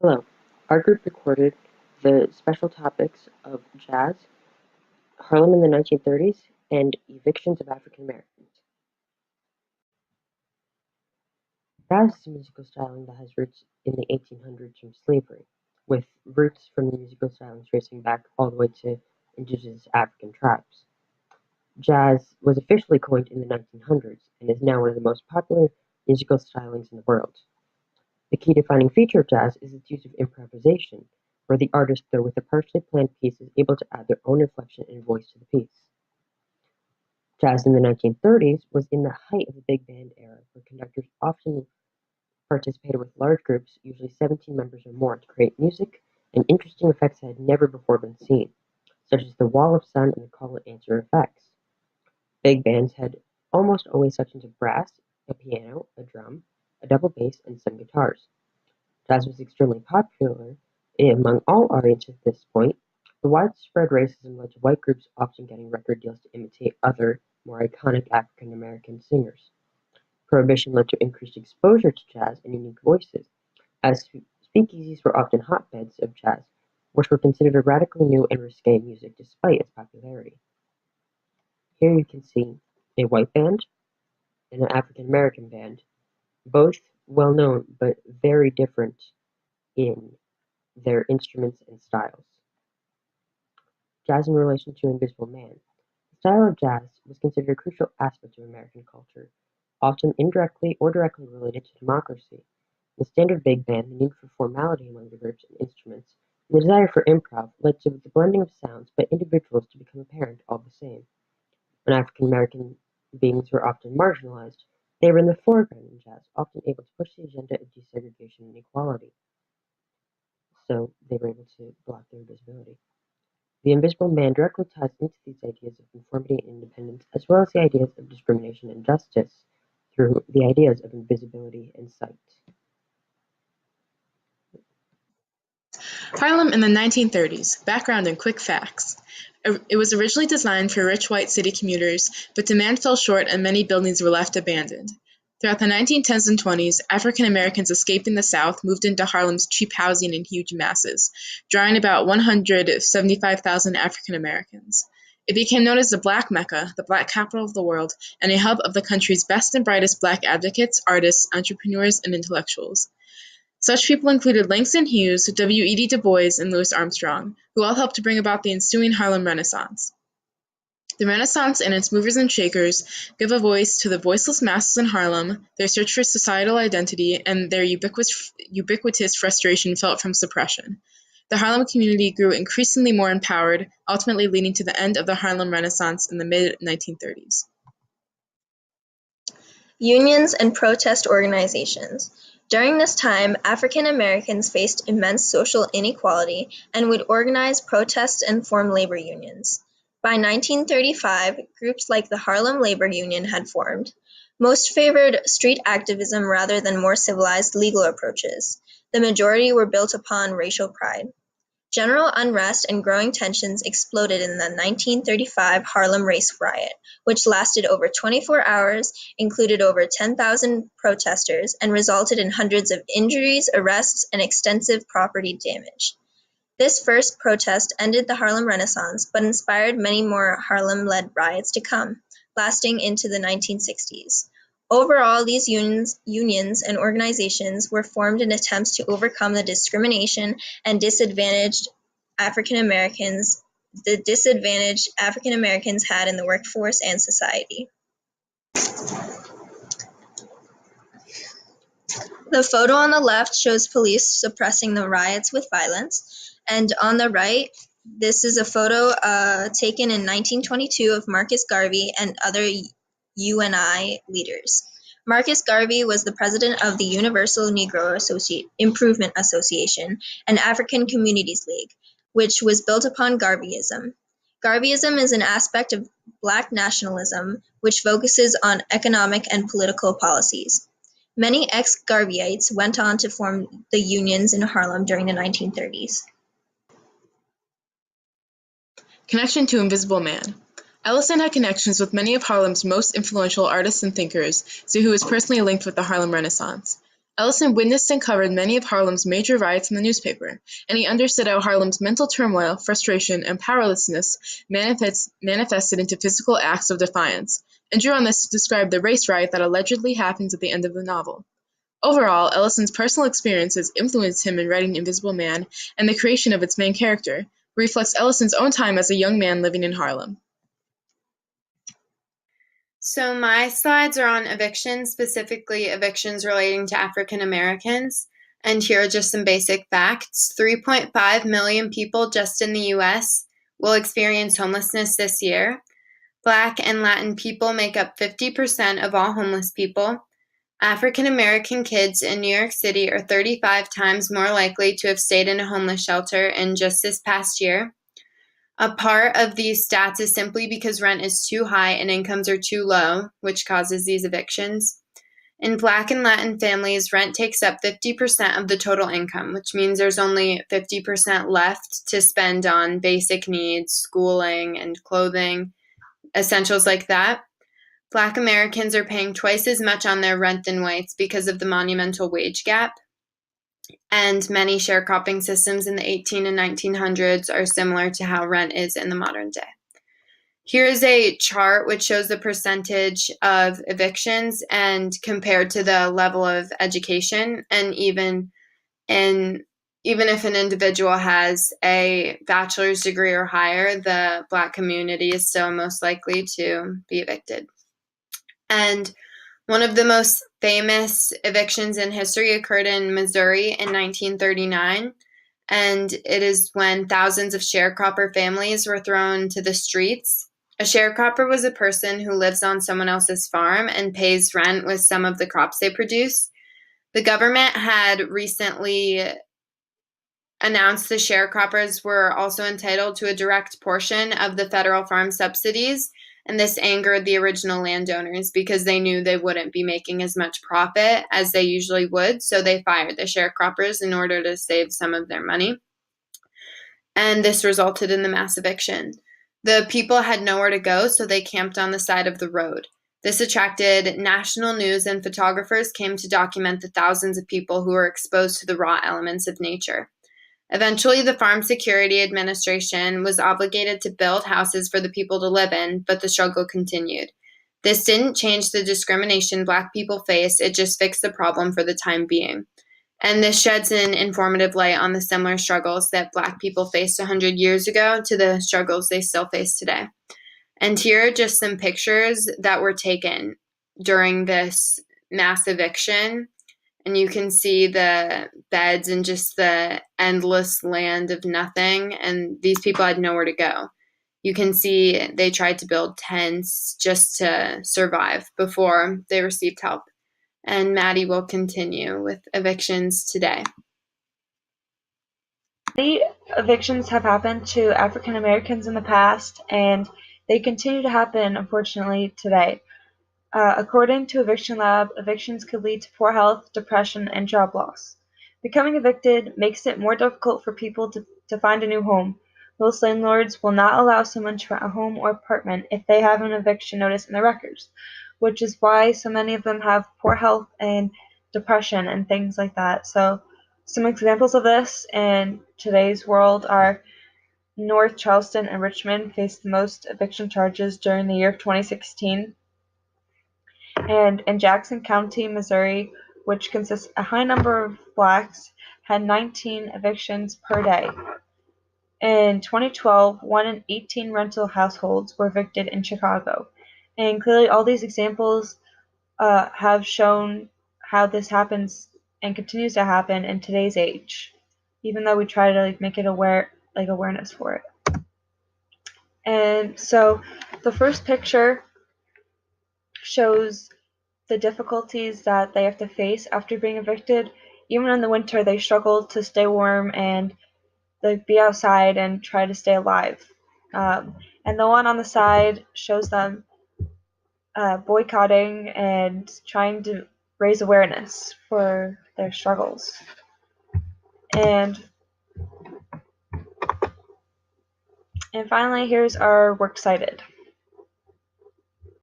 Hello. Our group recorded the special topics of jazz, Harlem in the 1930s, and evictions of African Americans. Jazz is a musical styling that has roots in the 1800s from slavery, with roots from the musical stylings tracing back all the way to indigenous African tribes. Jazz was officially coined in the 1900s and is now one of the most popular musical stylings in the world. The key defining feature of jazz is its use of improvisation, where the artist, though with a partially planned piece, is able to add their own inflection and voice to the piece. Jazz in the 1930s was in the height of the big band era, where conductors often participated with large groups, usually 17 members or more, to create music and interesting effects that had never before been seen, such as the wall of sound and the call and answer effects. Big bands had almost always sections of brass, a piano, a drum, a double bass, and some guitars. Jazz was extremely popular among all audiences at this point. The widespread racism led to white groups often getting record deals to imitate other, more iconic African American singers. Prohibition led to increased exposure to jazz and unique voices, as speakeasies were often hotbeds of jazz, which were considered radically new and risque music despite its popularity. Here you can see a white band and an African American band, both well known but very different in their instruments and styles. Jazz in relation to Invisible Man. The style of jazz was considered a crucial aspect of American culture, often indirectly or directly related to democracy. The standard big band, the need for formality among the groups and instruments, and the desire for improv led to the blending of sounds by individuals to become apparent all the same. When African American beings were often marginalized, they were in the foreground in jazz, often able to push the agenda of desegregation and equality. So they were able to block their visibility. The Invisible Man directly ties into these ideas of conformity and independence, as well as the ideas of discrimination and justice, through the ideas of invisibility and sight. Harlem in the 1930s. Background and quick facts. It was originally designed for rich white city commuters, but demand fell short and many buildings were left abandoned. Throughout the 1910s and 20s, African Americans escaping the South moved into Harlem's cheap housing in huge masses, drawing about 175,000 African Americans. It became known as the Black Mecca, the Black capital of the world, and a hub of the country's best and brightest Black advocates, artists, entrepreneurs, and intellectuals. Such people included Langston Hughes, W. E. B. Du Bois, and Louis Armstrong, who all helped to bring about the ensuing Harlem Renaissance. The Renaissance and its movers and shakers give a voice to the voiceless masses in Harlem, their search for societal identity, and their ubiquitous frustration felt from suppression. The Harlem community grew increasingly more empowered, ultimately leading to the end of the Harlem Renaissance in the mid-1930s. Unions and protest organizations. During this time, African Americans faced immense social inequality and would organize protests and form labor unions. By 1935, groups like the Harlem Labor Union had formed. Most favored street activism rather than more civilized legal approaches. The majority were built upon racial pride. General unrest and growing tensions exploded in the 1935 Harlem Race Riot, which lasted over 24 hours, included over 10,000 protesters, and resulted in hundreds of injuries, arrests, and extensive property damage. This first protest ended the Harlem Renaissance, but inspired many more Harlem-led riots to come, lasting into the 1960s. Overall, these unions and organizations were formed in attempts to overcome the discrimination and disadvantage African Americans had in the workforce and society. The photo on the left shows police suppressing the riots with violence, and on the right, this is a photo taken in 1922 of Marcus Garvey and other UNI leaders. Marcus Garvey was the president of the Universal Negro Improvement Association and African Communities League, which was built upon Garveyism. Garveyism is an aspect of Black nationalism which focuses on economic and political policies. Many ex-Garveyites went on to form the unions in Harlem during the 1930s. Connection to Invisible Man. Ellison had connections with many of Harlem's most influential artists and thinkers, so he was personally linked with the Harlem Renaissance. Ellison witnessed and covered many of Harlem's major riots in the newspaper, and he understood how Harlem's mental turmoil, frustration, and powerlessness manifested into physical acts of defiance, and drew on this to describe the race riot that allegedly happens at the end of the novel. Overall, Ellison's personal experiences influenced him in writing Invisible Man and the creation of its main character, who reflects Ellison's own time as a young man living in Harlem. So my slides are on evictions, specifically evictions relating to African Americans. And here are just some basic facts. 3.5 million people just in the US will experience homelessness this year. Black and Latin people make up 50% of all homeless people. African American kids in New York City are 35 times more likely to have stayed in a homeless shelter in just this past year. A part of these stats is simply because rent is too high and incomes are too low, which causes these evictions. In Black and Latin families, rent takes up 50% of the total income, which means there's only 50% left to spend on basic needs, schooling, and clothing, essentials like that. Black Americans are paying twice as much on their rent than whites because of the monumental wage gap. And many sharecropping systems in the 18 and 1900s are similar to how rent is in the modern day. Here is a chart which shows the percentage of evictions and compared to the level of education. And even if an individual has a bachelor's degree or higher, the Black community is still most likely to be evicted. And one of the most famous evictions in history occurred in Missouri in 1939, and it is when thousands of sharecropper families were thrown to the streets. A sharecropper was a person who lives on someone else's farm and pays rent with some of the crops they produce. The government had recently announced the sharecroppers were also entitled to a direct portion of the federal farm subsidies, and this angered the original landowners because they knew they wouldn't be making as much profit as they usually would, so they fired the sharecroppers in order to save some of their money. And this resulted in the mass eviction. The people had nowhere to go, so they camped on the side of the road. This attracted national news, and photographers came to document the thousands of people who were exposed to the raw elements of nature. Eventually, the Farm Security Administration was obligated to build houses for the people to live in, but the struggle continued. This didn't change the discrimination Black people face, it just fixed the problem for the time being. And this sheds an informative light on the similar struggles that Black people faced 100 years ago to the struggles they still face today. And here are just some pictures that were taken during this mass eviction. And you can see the beds and just the endless land of nothing. And these people had nowhere to go. You can see they tried to build tents just to survive before they received help. And Maddie will continue with evictions today. The evictions have happened to African Americans in the past, and they continue to happen, unfortunately, today. According to Eviction Lab, evictions could lead to poor health, depression, and job loss. Becoming evicted makes it more difficult for people to find a new home. Most landlords will not allow someone to rent a home or apartment if they have an eviction notice in their records, which is why so many of them have poor health and depression and things like that. So some examples of this in today's world are North Charleston and Richmond faced the most eviction charges during the year of 2016. And in Jackson County, Missouri, which consists a high number of Blacks, had 19 evictions per day. In 2012, 1 in 18 rental households were evicted in Chicago. And clearly all these examples have shown how this happens and continues to happen in today's age, even though we try to make it awareness for it. And so the first picture shows the difficulties that they have to face after being evicted. Even in the winter, they struggle to stay warm and they be outside and try to stay alive. And the one on the side shows them boycotting and trying to raise awareness for their struggles. And finally, here's our works cited.